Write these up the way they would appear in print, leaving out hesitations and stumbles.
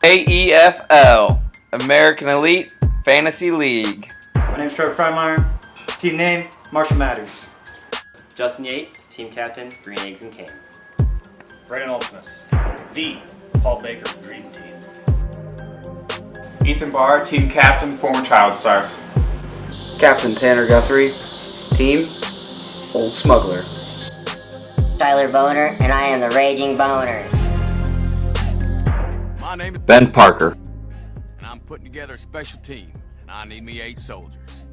AEFL, American Elite Fantasy League. My name's Trevor Freimeyer. Team name, Marshall Matters. Justin Yates, team captain, Green Eggs and Cane. Brandon Ultimus, the Paul Baker Dream Team. Ethan Barr, team captain, former Child Stars. Captain Tanner Guthrie, team Old Smuggler. Tyler Boner, and I am the Raging Boners. My name is Ben Parker. and I'm putting together a special team, and I need me 8 soldiers.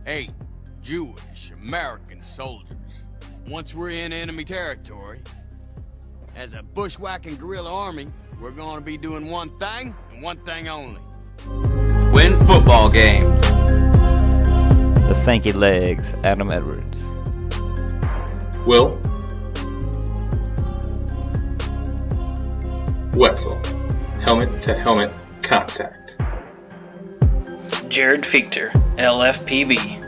8 Jewish American soldiers. Once we're in enemy territory, as a bushwhacking guerrilla army, we're going to be doing one thing and one thing only. Win football games. The Sankey Legs, Adam Edwards. Will Wetzel, helmet to helmet contact. Jared Fichter, LFPB.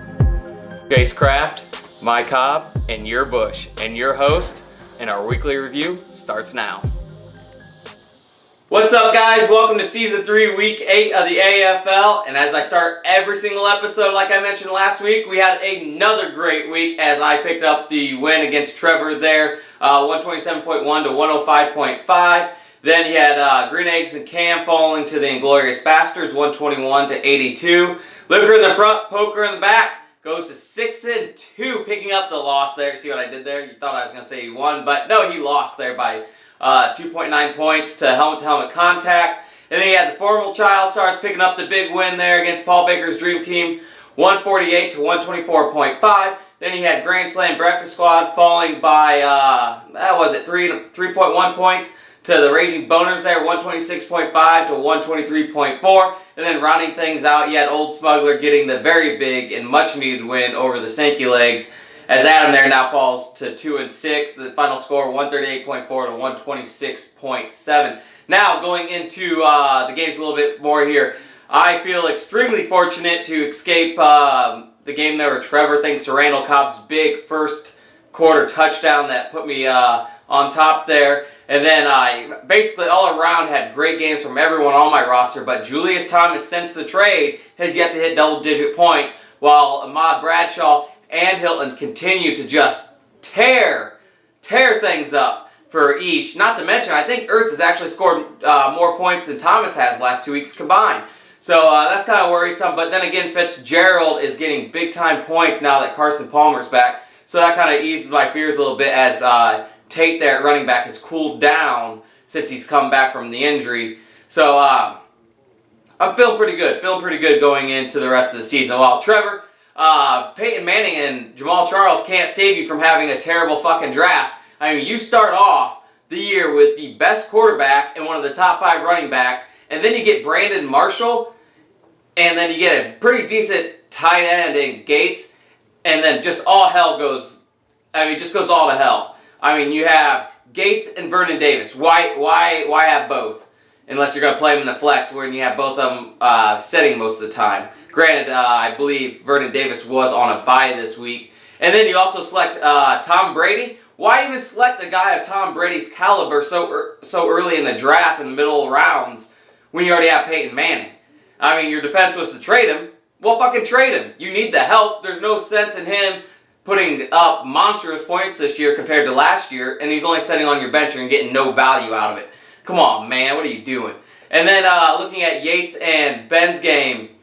Chase Kraft, my Cobb, and your Bush, and your host, and our weekly review starts now. What's up, guys? Welcome to Season 3, Week 8 of the AFL, and as I start every single episode, like I mentioned last week, we had another great week as I picked up the win against Trevor there, 127.1 to 105.5. Then he had Green Eggs and Cam falling to the Inglorious Bastards, 121 to 82. Liquor in the front, Poker in the back. Goes to 6-2, picking up the loss there. See what I did there? You thought I was going to say he won, but no, he lost there by 2.9 points to helmet contact. And then he had the former Child Stars picking up the big win there against Paul Baker's Dream Team, 148 to 124.5. Then he had Grand Slam Breakfast Squad falling by, 3.1 points to the Raging Boners there, 126.5 to 123.4. And then rounding things out, you had Old Smuggler getting the very big and much needed win over the Sankey Legs, as Adam there now falls to 2-6. The final score, 138.4 to 126.7. Now, going into the games a little bit more here, I feel extremely fortunate to escape the game there with Trevor, thanks to Randall Cobb's big first quarter touchdown that put me on top there. And then I basically all around had great games from everyone on my roster, but Julius Thomas, since the trade, has yet to hit double-digit points, while Ahmad Bradshaw and Hilton continue to just tear things up for each. Not to mention, I think Ertz has actually scored more points than Thomas has last 2 weeks combined. So that's kind of worrisome. But then again, Fitzgerald is getting big-time points now that Carson Palmer's back. So that kind of eases my fears a little bit as Tate there at running back has cooled down since he's come back from the injury. So I'm feeling pretty good going into the rest of the season. While Trevor, Peyton Manning and Jamal Charles can't save you from having a terrible fucking draft. I mean, you start off the year with the best quarterback and one of the top 5 running backs, and then you get Brandon Marshall, and then you get a pretty decent tight end in Gates, and then just all hell goes, just goes all to hell. I mean, you have Gates and Vernon Davis. Why have both? Unless you're going to play them in the flex, where you have both of them sitting most of the time. Granted, I believe Vernon Davis was on a bye this week. And then you also select Tom Brady. Why even select a guy of Tom Brady's caliber so early in the draft, in the middle rounds, when you already have Peyton Manning? I mean, your defense was to trade him. Well, fucking trade him. You need the help. There's no sense in him putting up monstrous points this year compared to last year, and he's only sitting on your bench and getting no value out of it. Come on, man. What are you doing? And then looking at Yates and Ben's game,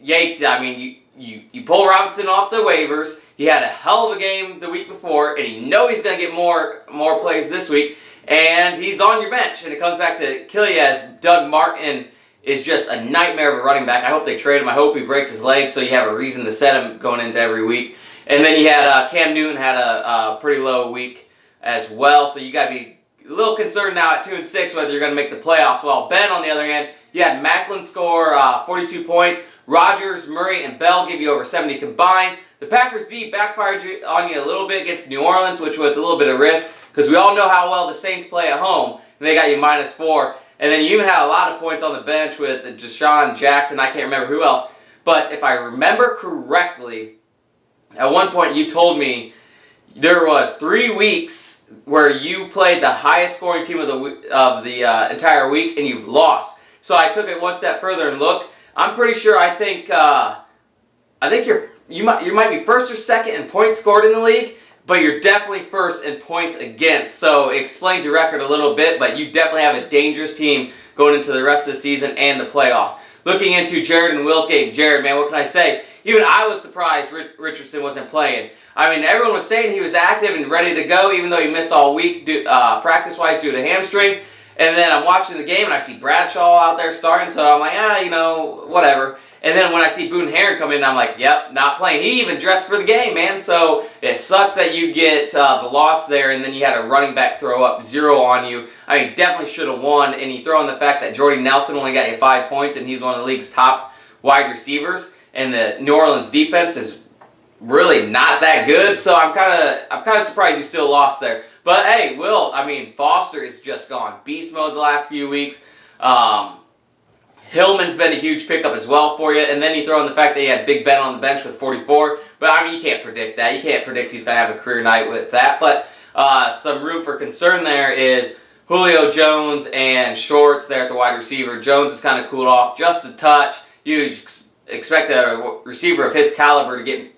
Yates, I mean, you pull Robinson off the waivers. He had a hell of a game the week before, and you know he's going to get more plays this week, and he's on your bench. And it comes back to kill you as Doug Martin is just a nightmare of a running back. I hope they trade him. I hope he breaks his leg so you have a reason to set him going into every week. And then you had Cam Newton had a pretty low week as well, so you got to be a little concerned now at 2-6 whether you're going to make the playoffs. While Ben, on the other hand, you had Macklin score 42 points. Rodgers, Murray, and Bell give you over 70 combined. The Packers D backfired on you a little bit against New Orleans, which was a little bit of risk because we all know how well the Saints play at home, and they got you -4. And then you even had a lot of points on the bench with Deshaun Jackson. I can't remember who else. But if I remember correctly, at one point you told me there was 3 weeks where you played the highest scoring team of the entire week and you've lost. So I took it one step further and looked. I'm pretty sure. I think you might be first or second in points scored in the league, but you're definitely first in points against. So it explains your record a little bit, but you definitely have a dangerous team going into the rest of the season and the playoffs. Looking into Jared and Will's game, Jared, man, what can I say? Even I was surprised Richardson wasn't playing. I mean, everyone was saying he was active and ready to go, even though he missed all week practice-wise due to hamstring. And then I'm watching the game, and I see Bradshaw out there starting, so I'm like, whatever. And then when I see Boone Heron come in, I'm like, yep, not playing. He even dressed for the game, man. So it sucks that you get the loss there, and then you had a running back throw up 0 on you. I mean, definitely should have won, and you throw in the fact that Jordy Nelson only got you 5 points, and he's one of the league's top wide receivers, and the New Orleans defense is really not that good. So I'm kind of surprised you still lost there. But hey, Will, I mean, Foster is just gone beast mode the last few weeks. Hillman's been a huge pickup as well for you. And then you throw in the fact that you had Big Ben on the bench with 44. But I mean, you can't predict that. You can't predict he's going to have a career night with that. But some room for concern there is Julio Jones and Shorts there at the wide receiver. Jones has kind of cooled off just a touch. You expect a receiver of his caliber to get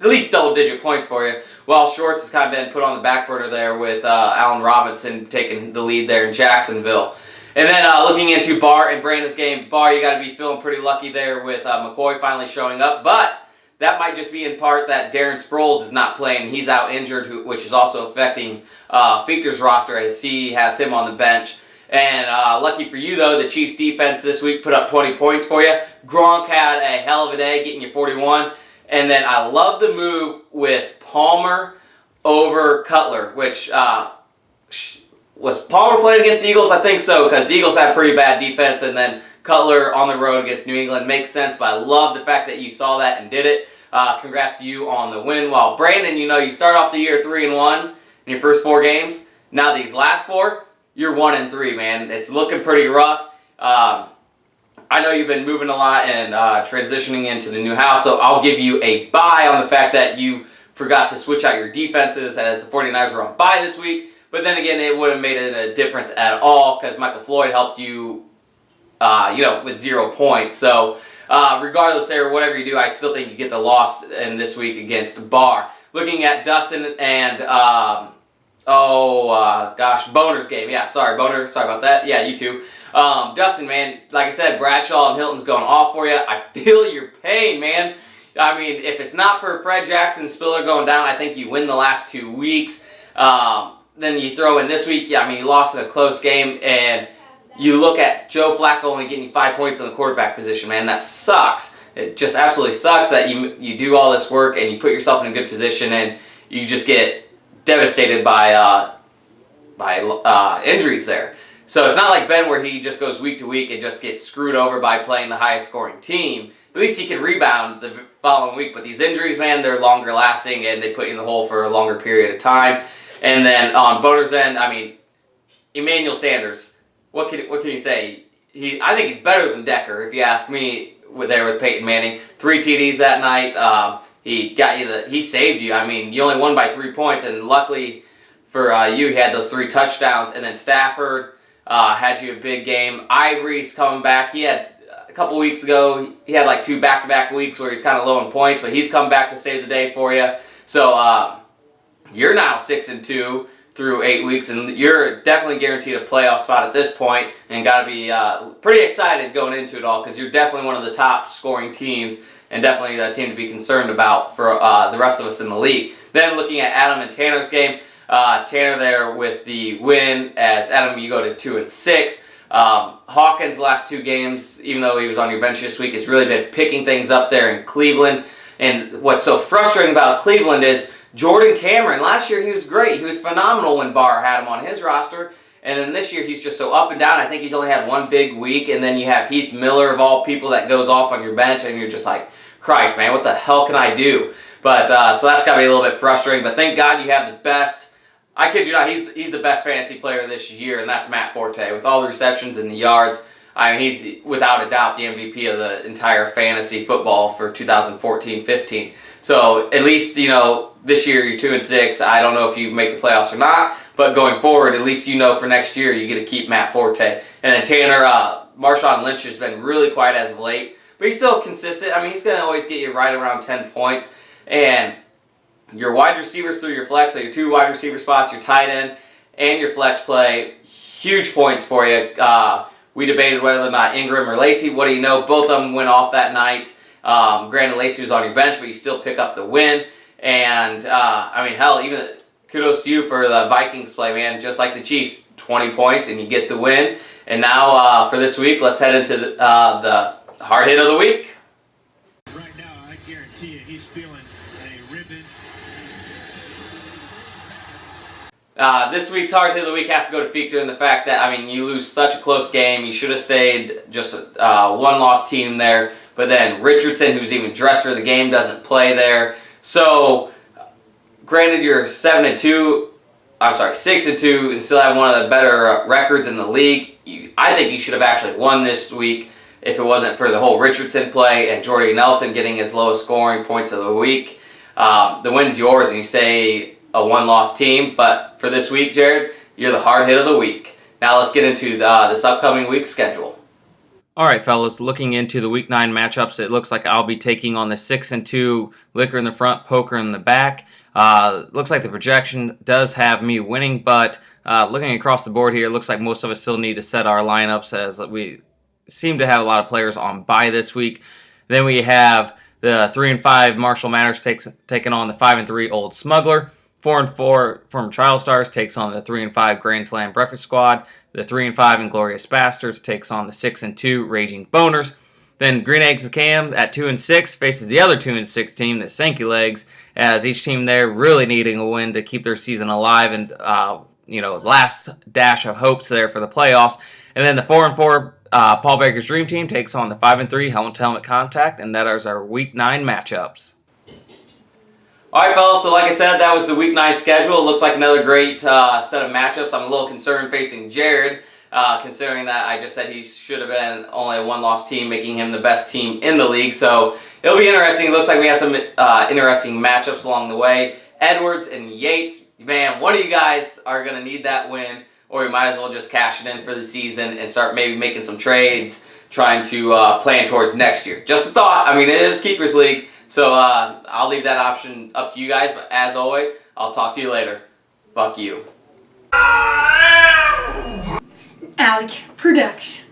at least double-digit points for you, while Shorts has kind of been put on the back burner there with Allen Robinson taking the lead there in Jacksonville. And then looking into Barr and Brandon's game, Barr, you got to be feeling pretty lucky there with McCoy finally showing up, but that might just be in part that Darren Sproles is not playing. He's out injured, which is also affecting Fichter's roster as he has him on the bench. And lucky for you, though, the Chiefs' defense this week put up 20 points for you. Gronk had a hell of a day, getting you 41. And then I love the move with Palmer over Cutler, which was Palmer playing against the Eagles? I think so, because the Eagles have pretty bad defense, and then Cutler on the road against New England makes sense, but I love the fact that you saw that and did it. Congrats to you on the win. While Brandon, you start off the year 3-1 in your first 4 games. Now these last 4, you're 1-3, man. It's looking pretty rough. I know you've been moving a lot and transitioning into the new house, so I'll give you a bye on the fact that you forgot to switch out your defenses as the 49ers were on bye this week. But then again, it wouldn't have made a difference at all because Michael Floyd helped you, with 0 points. So regardless there, whatever you do, I still think you get the loss in this week against Barr. Looking at Dustin and Boner's game. Yeah, sorry, Boner. Sorry about that. Yeah, you too. Dustin, man, like I said, Bradshaw and Hilton's going off for you. I feel your pain, man. I mean, if it's not for Fred Jackson and Spiller going down, I think you win the last 2 weeks. Then you throw in this week, you lost in a close game, and you look at Joe Flacco only getting 5 points in the quarterback position, man. That sucks. It just absolutely sucks that you do all this work and you put yourself in a good position and you just get devastated by injuries there. So it's not like Ben where he just goes week to week and just gets screwed over by playing the highest scoring team. At least he can rebound the following week. But these injuries, man, they're longer lasting and they put you in the hole for a longer period of time. And then on Boner's end, I mean, Emmanuel Sanders, what can you say? I think he's better than Decker, if you ask me, there with Peyton Manning. 3 TDs that night. He saved you. I mean, you only won by 3 points, and luckily for you, he had those 3 touchdowns. And then Stafford had you a big game. Ivory's coming back. He had a couple weeks ago, he had like 2 back-to-back weeks where he's kind of low in points, but he's come back to save the day for you. So you're now 6-2 through 8 weeks, and you're definitely guaranteed a playoff spot at this point, and got to be pretty excited going into it all because you're definitely one of the top scoring teams and definitely a team to be concerned about for the rest of us in the league. Then looking at Adam and Tanner's game, Tanner there with the win, as Adam, you go to 2-6. Hawkins' last 2 games, even though he was on your bench this week, has really been picking things up there in Cleveland. And what's so frustrating about Cleveland is Jordan Cameron. Last year he was great. He was phenomenal when Barr had him on his roster. And then this year he's just so up and down. I think he's only had 1 big week. And then you have Heath Miller, of all people, that goes off on your bench. And you're just like, Christ, man, what the hell can I do? But so that's got to be a little bit frustrating. But thank God you have the best. I kid you not, he's the best fantasy player this year, and that's Matt Forte. With all the receptions and the yards, I mean, he's without a doubt the MVP of the entire fantasy football for 2014-15. So at least, this year you're 2-6. I don't know if you make the playoffs or not, But going forward, at least you know for next year you get to keep Matt Forte. And then Tanner, Marshawn Lynch has been really quiet as of late, but he's still consistent. I mean, he's going to always get you right around 10 points. And your wide receivers through your flex, so your 2 wide receiver spots, your tight end, and your flex play, huge points for you. We debated whether or not Ingram or Lacey. What do you know? Both of them went off that night. Granted, Lacey was on your bench, but you still pick up the win. And, I mean, hell, even kudos to you for the Vikings play, man. Just like the Chiefs, 20 points and you get the win. And now, for this week, let's head into the hard hit of the week. Right now, I guarantee you he's feeling a rib injury. This week's hard hit of the week has to go to Fichter in the fact that, I mean, you lose such a close game. You should have stayed just a one-loss team there. But then Richardson, who's even dressed for the game, doesn't play there. So, granted, you're 6-2, and still have one of the better records in the league. I think you should have actually won this week if it wasn't for the whole Richardson play and Jordy Nelson getting his lowest scoring points of the week. The win's yours, and you stay a one-loss team. But for this week, Jared, you're the hard hit of the week. Now let's get into this upcoming week's schedule. All right, fellas, looking into the Week 9 matchups, it looks like I'll be taking on the 6-2 Liquor in the front, Poker in the back. Looks like the projection does have me winning, but looking across the board here, it looks like most of us still need to set our lineups as we seem to have a lot of players on bye this week. Then we have the 3-5 Marshall Matters taking on the 5-3 Old Smuggler. 4-4 from Trial Stars takes on the 3-5 Grand Slam Breakfast Squad. The 3-5 Inglorious Bastards takes on the 6-2 Raging Boners. Then Green Eggs and Cam at 2-6 faces the other 2-6 team, the Sankey Legs, as each team there really needing a win to keep their season alive and last dash of hopes there for the playoffs. And then the 4-4 Paul Baker's Dream Team takes on the 5-3 Helmet to Helmet Contact, and that is our Week 9 matchups. Alright, fellas, so like I said, that was the Week 9 schedule. It looks like another great set of matchups. I'm a little concerned facing Jared, considering that I just said he should have been only a one-loss team, making him the best team in the league. So it'll be interesting. It looks like we have some interesting matchups along the way. Edwards and Yates, man, one of you guys are going to need that win, or you might as well just cash it in for the season and start maybe making some trades, trying to plan towards next year. Just a thought. I mean, it is Keepers League. So I'll leave that option up to you guys, but as always, I'll talk to you later. Fuck you. Alley Cat Production.